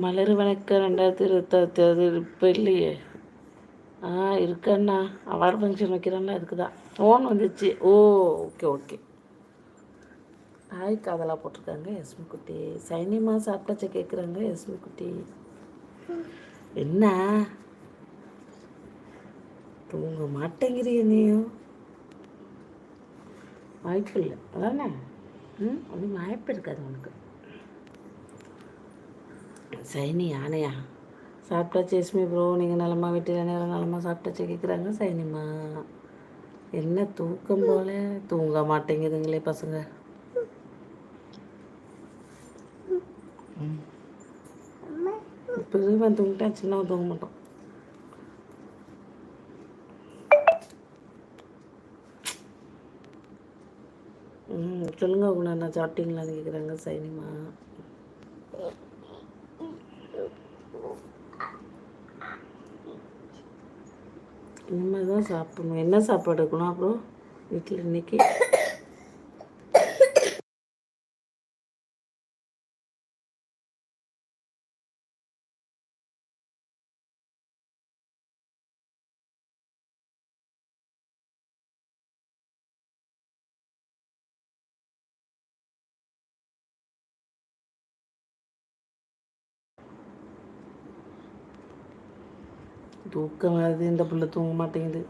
மலர் வணக்கம் 2026 இப்போ இல்லையே. இருக்கண்ணா, அவார்டு ஃபங்க்ஷன் வைக்கிறேன்னா அதுக்கு தான் ஃபோன் வந்துச்சு. Okay okay. ஹாய் காதலாக போட்டிருக்காங்க எஸ்மி குட்டி. சைனிமா சாப்பிட்டாச்சா கேட்குறாங்க எஸ்மி குட்டி. என்ன தூங்க மாட்டேங்கிறிய நீயும்? வாய்ப்பு இல்லை அதானே. அப்படி வாய்ப்பு இருக்காது உனக்கு. சைனி யானையா சாப்பிட்டாச்சு எஸ்மி ப்ரோ. நீங்கள் நலமா? வீட்டில் நேரம் நலமா? சாப்பிட்டாச்சு கேட்குறாங்க சைனிமா. என்ன தூக்கம் போல தூங்க மாட்டேங்குதுங்களே பசங்க. பெரியவன் தூங்கிட்டான், சின்னவன் தூங்க மாட்டான். சொல்லுங்க உங்களை என்ன சாப்பிட்டீங்களான்னு கேட்குறாங்க சைனிமா. இனிமேல் தான் சாப்பிடணும். என்ன சாப்பாடு இருக்கணும் அப்புறம் வீட்டில் இன்னைக்கு? தூக்கம் வருது, இந்த பிள்ளை தூங்க மாட்டேங்குது.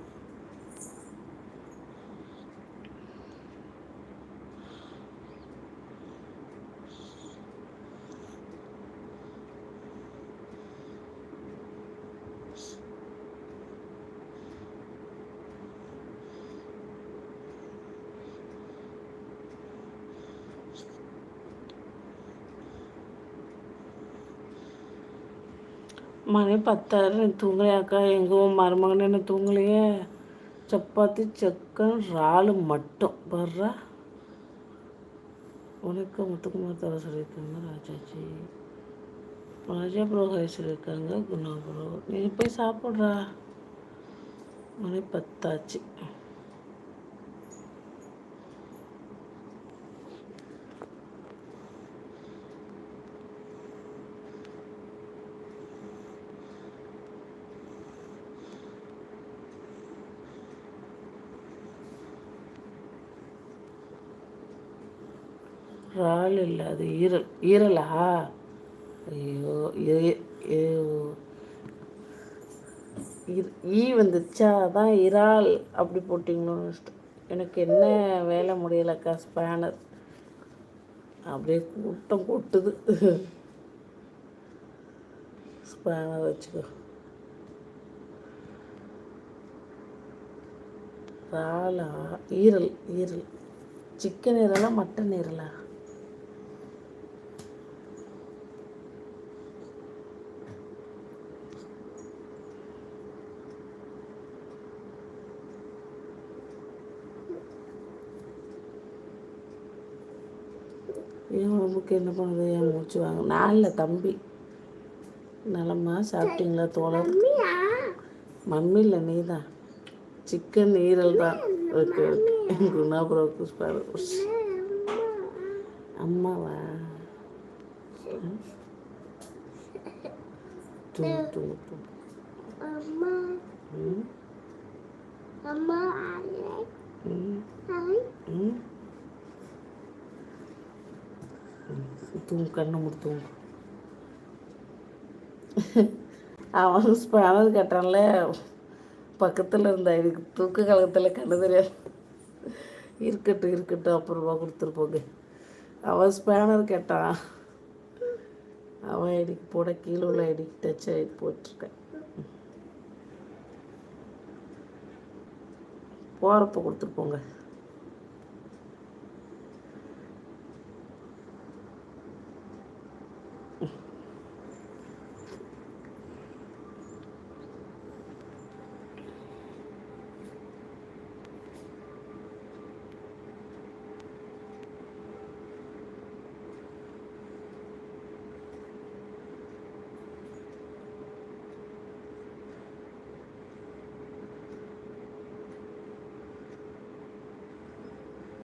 மணி 10 தூங்கலையாக்கா? எங்கோ மருமகன் என்ன தூங்கலையே. சப்பாத்தி சக்கன் இறால் மட்டும் வர்றா. உனக்கு முத்துக்குமார் தர சொல்லியிருக்காங்க ராஜாஜி. ராஜா ப்ரோ ஹாய் சொல்லியிருக்காங்க குணா ப்ரோ. நீ போய் சாப்பிட்றா, மணி 10 இறால் இல்லை, அது ஈரலா? ஐயோ வந்துச்சா அதான் இறால் அப்படி போட்டிங்களோன்னு. எனக்கு என்ன வேலை முடியலக்கா. ஸ்பேனர் அப்படியே கூட்டம் கொட்டுது. ஸ்பேனர் வச்சுக்கோ. இறாலா? ஈரல் சிக்கன் ஈரலா மட்டன் ஈரலா? என் உடம்புக்கு என்ன பண்ணுது? என் மூச்சு வாங்க. நாளில் தம்பி நலமா? சாப்பிட்டீங்களா தோழர்? மம்மி இல்லை நீ தான். சிக்கன் ஈரல் தான். Okay okay. குணாபுரம் அம்மாவா? தூங்கு. தூங்கு, கண்ணு மூடி தூங்கு. அவன் ஸ்பேனர் கேட்டான்ல, பக்கத்தில் இருந்தா எனக்கு தூக்க கலகத்தில் கண்ணு தெரியாது. இருக்கட்டும் அப்புறமா கொடுத்துட்டு போங்க. அவன் ஸ்பேனர் கேட்டான். அவன் ஐடிக்கு போட கீழே உள்ள ஐடிக்கு டச் ஆகிட்டு போயிட்டுருக்கேன். போகிறப்ப கொடுத்துட்டு போங்க.